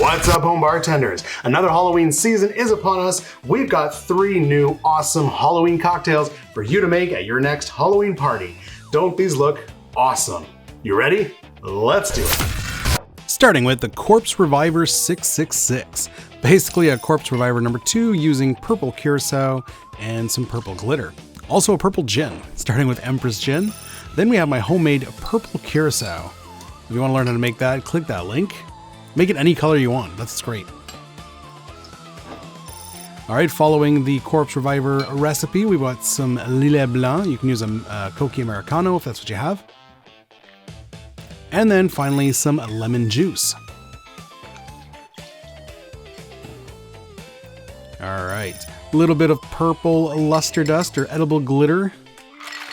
What's up, home bartenders? Another Halloween season is upon us. We've got 3 new awesome Halloween cocktails for you to make at your next Halloween party. Don't these look awesome? You ready? Let's do it. Starting with the Corpse Reviver 666. Basically a Corpse Reviver number 2 using purple curaçao and some purple glitter. Also a purple gin, starting with Empress Gin. Then we have my homemade purple curaçao. If you want to learn how to make that, click that link. Make it any color you want, that's great. Alright, following the Corpse Reviver recipe, we've got some Lillet Blanc. You can use a Coca Americano if that's what you have. And then finally some lemon juice. Alright, a little bit of purple luster dust or edible glitter.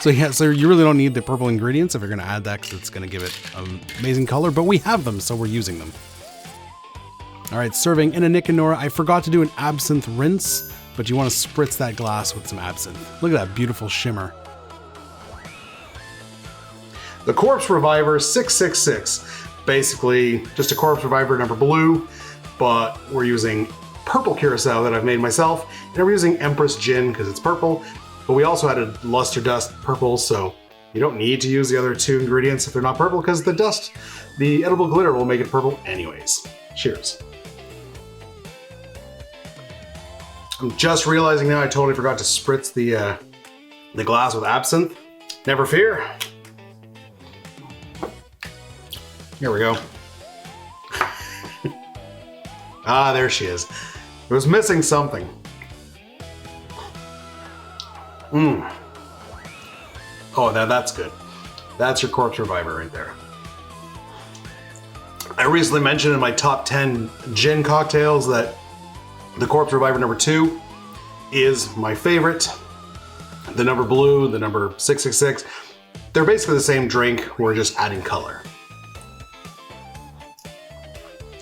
So yeah, so you really don't need the purple ingredients if you're going to add that because it's going to give it an amazing color, but we have them, so we're using them. Alright, serving in a Nick and Nora. I forgot to do an absinthe rinse, but you want to spritz that glass with some absinthe. Look at that beautiful shimmer. The Corpse Reviver 666. Basically, just a Corpse Reviver number blue, but we're using purple curaçao that I've made myself, and we're using Empress Gin because it's purple, but we also added luster dust purple, so you don't need to use the other 2 ingredients if they're not purple because the dust, the edible glitter will make it purple anyways. Cheers. I'm just realizing now I totally forgot to spritz the glass with absinthe. Never fear. Here we go. Ah, there she is. It was missing something. Oh, that's good. That's your Corpse Reviver right there. I recently mentioned in my top 10 gin cocktails that the Corpse Reviver number 2 is my favorite. The number blue, the number 666, they're basically the same drink, we're just adding color.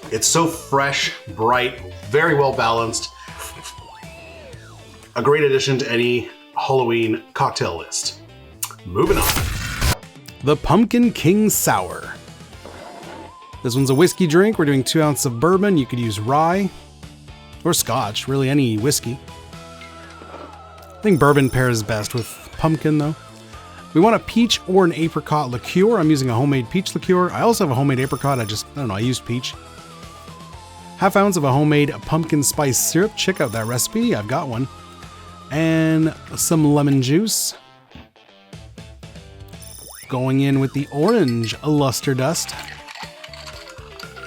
It's so fresh, bright, very well balanced. A great addition to any Halloween cocktail list. Moving on. The Pumpkin King Sour. This one's a whiskey drink. We're doing 2 ounces of bourbon. You could use rye or scotch, really any whiskey. I think bourbon pairs best with pumpkin though. We want a peach or an apricot liqueur. I'm using a homemade peach liqueur. I also have a homemade apricot. I don't know, I used peach. Half ounce of a homemade pumpkin spice syrup. Check out that recipe, I've got one. And some lemon juice. Going in with the orange luster dust.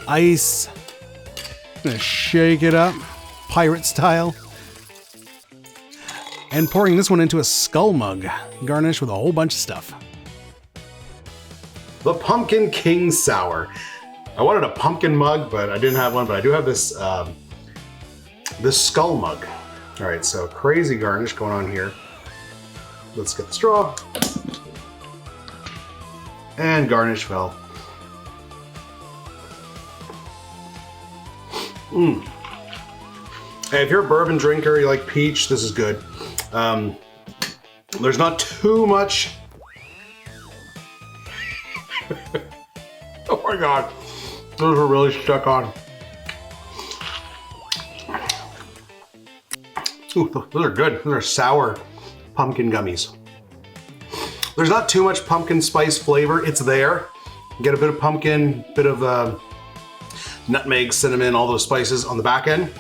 Ice. Gonna shake it up, pirate style. And pouring this one into a skull mug, garnished with a whole bunch of stuff. The Pumpkin King Sour. I wanted a pumpkin mug, but I didn't have one, but I do have this, this skull mug. All right, so crazy garnish going on here. Let's get the straw. And garnish fell. Hey, if you're a bourbon drinker, you like peach, this is good. There's not too much. Oh my God, those are really stuck on. Ooh, those are good. Those are sour pumpkin gummies. There's not too much pumpkin spice flavor. It's there. You get a bit of pumpkin, bit of nutmeg, cinnamon, all those spices on the back end.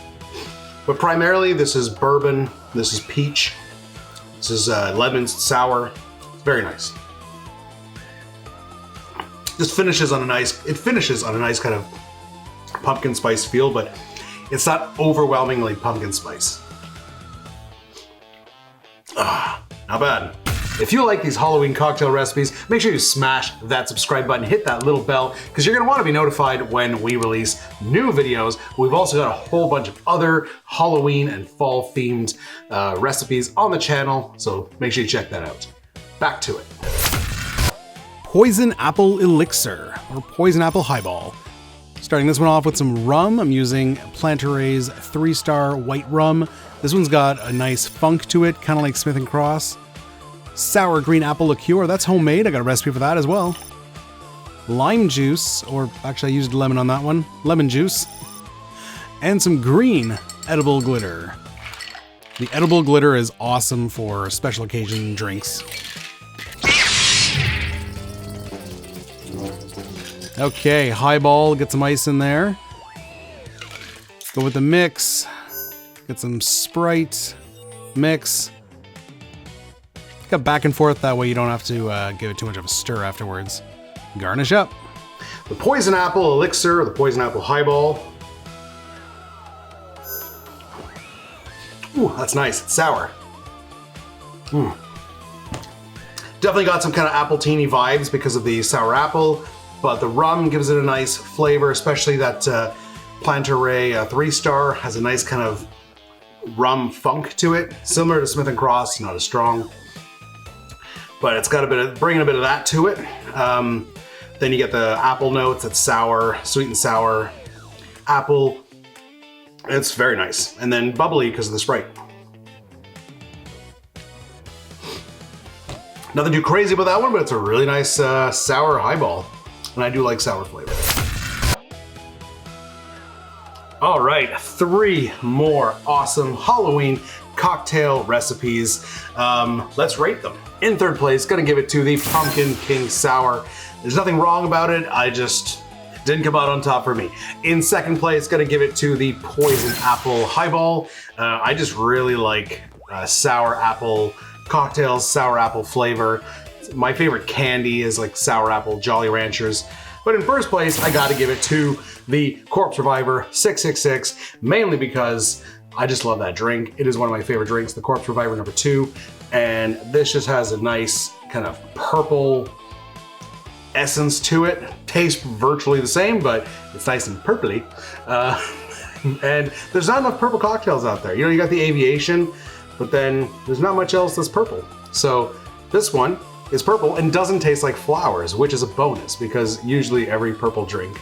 But primarily, this is bourbon. This is peach. This is lemon sour. It's very nice. It finishes on a nice kind of pumpkin spice feel, but it's not overwhelmingly pumpkin spice. Not bad. If you like these Halloween cocktail recipes, make sure you smash that subscribe button, hit that little bell, because you're gonna wanna be notified when we release new videos. We've also got a whole bunch of other Halloween and fall themed recipes on the channel, so make sure you check that out. Back to it. Poison Apple Elixir, or Poison Apple Highball. Starting this one off with some rum. I'm using Plantare's 3-star white rum. This one's got a nice funk to it, kind of like Smith & Cross. Sour green apple liqueur, that's homemade. I got a recipe for that as well. Lime juice, or actually I used lemon on that one. Lemon juice. and some green edible glitter. The edible glitter is awesome for special occasion drinks. Okay, highball, get some ice in there. Go with the mix. Get some Sprite, mix. Go back and forth, that way you don't have to give it too much of a stir afterwards. Garnish up. The Poison Apple Elixir, or the Poison Apple Highball. Ooh, that's nice, it's sour. Definitely got some kind of apple-teeny vibes because of the sour apple, but the rum gives it a nice flavor, especially that Plantaray 3-star has a nice kind of rum funk to it, similar to Smith & Cross, not as strong, but it's got a bit of, bringing a bit of that to it. Then you get the apple notes, it's sour, sweet and sour, apple. It's very nice. And then bubbly because of the Sprite. Nothing too crazy about that one, but it's a really nice sour highball. And I do like sour flavor. All right, 3 more awesome Halloween cocktail recipes. Let's rate them. In third place, gonna give it to the Pumpkin King Sour. There's nothing wrong about it, didn't come out on top for me. In second place, gonna give it to the Poison Apple Highball. I just really like sour apple cocktails, sour apple flavor. My favorite candy is like sour apple Jolly Ranchers. But in first place, I gotta give it to the Corpse Reviver 666, mainly because I just love that drink. It is one of my favorite drinks, the Corpse Reviver number 2. And this just has a nice kind of purple essence to it. Tastes virtually the same, but it's nice and purpley. And there's not enough purple cocktails out there. You know, you got the Aviation, but then there's not much else that's purple. So this one is purple and doesn't taste like flowers, which is a bonus because usually every purple drink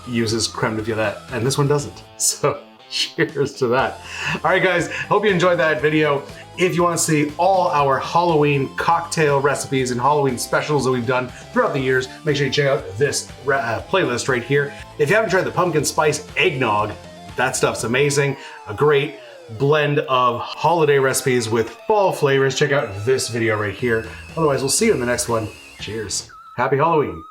uses creme de violette and this one doesn't. So cheers to that. All right, guys, hope you enjoyed that video. If you want to see all our Halloween cocktail recipes and Halloween specials that we've done throughout the years, make sure you check out this playlist right here. If you haven't tried the pumpkin spice eggnog, that stuff's amazing. A great blend of holiday recipes with fall flavors. Check out this video right here. Otherwise, we'll see you in the next one. Cheers. Happy Halloween.